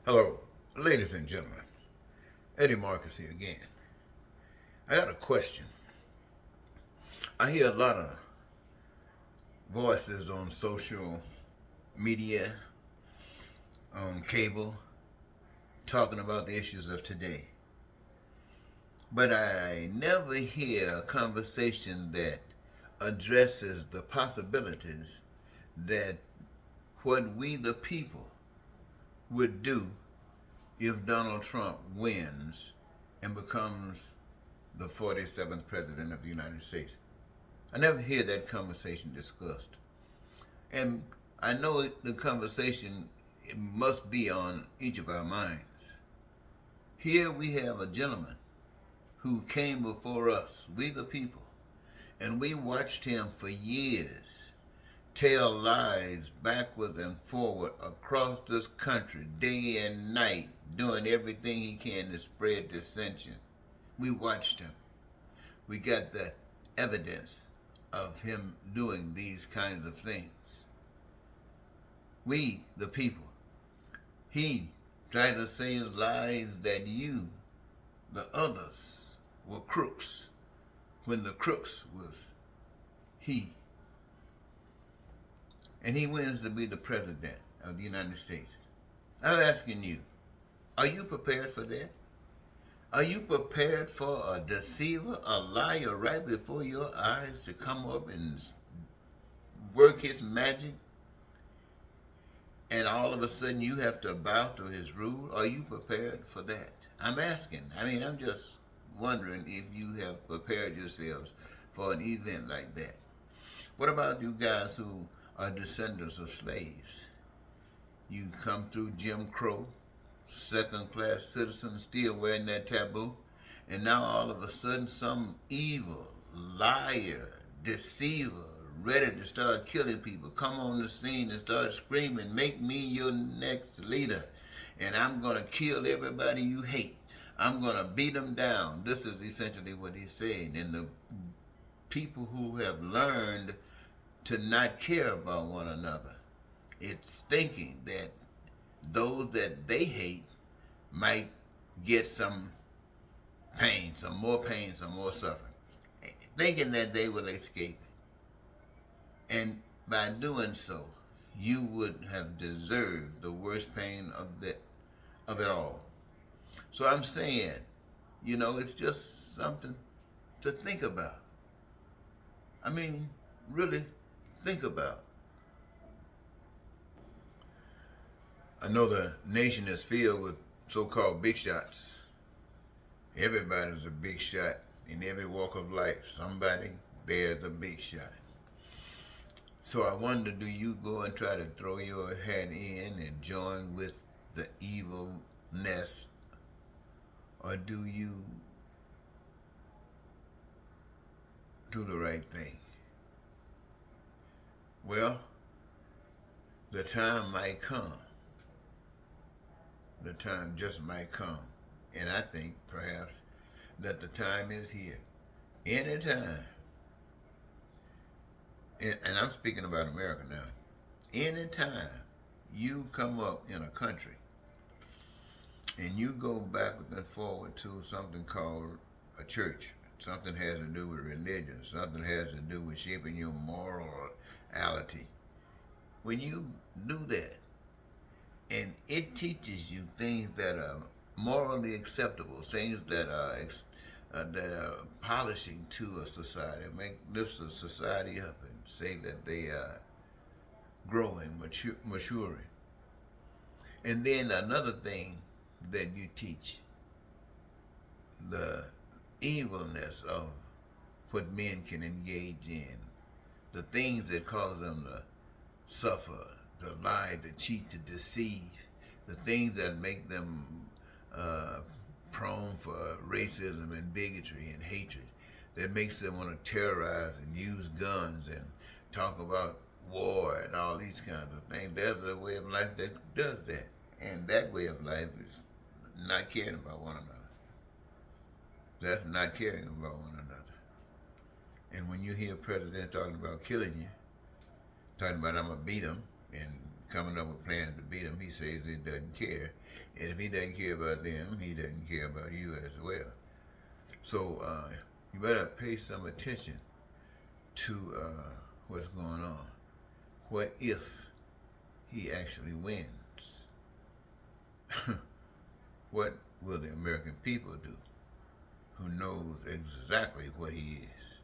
Hello, ladies and gentlemen. Eddie Marcus here again. I got a question. I hear a lot of voices on social media, on cable, talking about the issues of today. But I never hear a conversation that addresses the possibilities that what we the people would do if Donald Trump wins and becomes the 47th President of the United States. I never hear that conversation discussed. And I know the conversation it must be on each of our minds. Here we have a gentleman who came before us, we the people, and we watched him for years tell lies backward and forward across this country, day and night, doing everything he can to spread dissension. We watched him. We got the evidence of him doing these kinds of things. We, the people, he tried to say lies that you, the others, were crooks, when the crooks was he. And he wins to be the President of the United States. I'm asking you, are you prepared for that? Are you prepared for a deceiver, a liar right before your eyes to come up and work his magic? And all of a sudden you have to bow to his rule? Are you prepared for that? I'm asking. I'm just wondering if you have prepared yourselves for an event like that. What about you guys who are descendants of slaves? You come through Jim Crow, second-class citizens still wearing that taboo, and now all of a sudden some evil, liar, deceiver, ready to start killing people, come on the scene and start screaming, make me your next leader, and I'm going to kill everybody you hate. I'm going to beat them down. This is essentially what he's saying. And the people who have learned to not care about one another, it's thinking that those that they hate might get some pain, some more suffering, thinking that they will escape. And by doing so, you would have deserved the worst pain of it all. So I'm saying, it's just something to think about. Really think about. I know the nation is filled with so-called big shots. Everybody's a big shot in every walk of life. Somebody there's a big shot. So I wonder, do you go and try to throw your hat in and join with the evilness, or do you do the right thing? Well, the time might come. The time just might come. And I think perhaps that the time is here. Anytime, and I'm speaking about America now, anytime you come up in a country and you go backward and forward to something called a church, something has to do with religion, something has to do with shaping your morality, when you do that, and it teaches you things that are morally acceptable, things that are polishing to a society, lifts a society up and say that they are growing, maturing. And then another thing that you teach, the evilness of what men can engage in, the things that cause them to suffer, to lie, to cheat, to deceive, the things that make them prone for racism and bigotry and hatred, that makes them want to terrorize and use guns and talk about war and all these kinds of things. There's a way of life that does that. And that way of life is not caring about one another. That's not caring about one another. And when you hear a president talking about killing you, talking about I'm going to beat him and coming up with plans to beat him. He says he doesn't care. And if he doesn't care about them, he doesn't care about you as well. So you better pay some attention to what's going on. What if he actually wins? What will the American people do who knows exactly what he is?